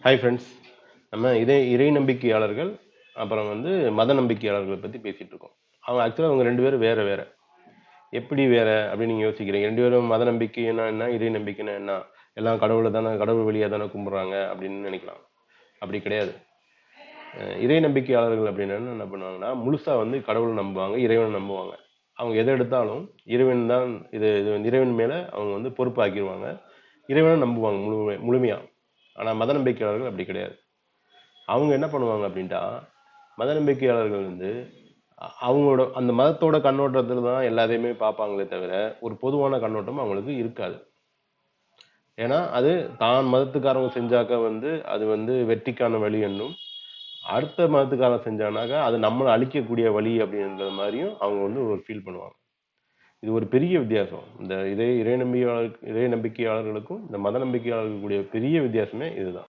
Hi friends. நம்ம இறை நம்பிக்கையாளர்கள் அப்புறம் வந்து மத நம்பிக்கையாளர்களை பற்றி பேசிகிட்டு இருக்கோம். ஆக்சுவலாக அவங்க ரெண்டு பேரும் வேற வேற. எப்படி வேற அப்படின்னு நீங்கள் யோசிக்கிறீங்க? ரெண்டு பேரும் மத நம்பிக்கைன்னா என்ன, இறை நம்பிக்கைன்னா என்ன? எல்லாம் கடவுளை தானே, கடவுள் வழியாக தானே கும்பிட்றாங்க அப்படின்னு நினைக்கலாம். அப்படி கிடையாது. இறை நம்பிக்கையாளர்கள் அப்படின்னா என்ன பண்ணுவாங்கன்னா, முழுசாக வந்து கடவுளை நம்புவாங்க, இறைவனை நம்புவாங்க. அவங்க எதை எடுத்தாலும் இறைவன் தான் இது வந்து இறைவன் மேலே அவங்க வந்து பொறுப்பாக்கிடுவாங்க. இறைவனை நம்புவாங்க முழுமையாக. ஆனால் மத நம்பிக்கையாளர்கள் அப்படி கிடையாது. அவங்க என்ன பண்ணுவாங்க அப்படின்ட்டா, மத நம்பிக்கையாளர்கள் வந்து அவங்களோட அந்த மதத்தோட கண்ணோட்டத்தில் தான் எல்லாத்தையுமே பார்ப்பாங்களே தவிர ஒரு பொதுவான கண்ணோட்டம் அவங்களுக்கு இருக்காது. ஏன்னா அது தான் மதத்துக்காரங்க செஞ்சாக்க வந்து அது வந்து வெற்றிக்கான வழி என்னும், அடுத்த மதத்துக்காரன் செஞ்சானாக்கா அது நம்மளை அழிக்கக்கூடிய வழி அப்படின்ற மாதிரியும் அவங்க வந்து ஒரு ஃபீல் பண்ணுவாங்க. இது ஒரு பெரிய வித்தியாசம். இந்த இறை நம்பிக்கையாளர்களுக்கும் இந்த மத நம்பிக்கையாளர்களுக்குடைய பெரிய வித்தியாசமே இதுதான்.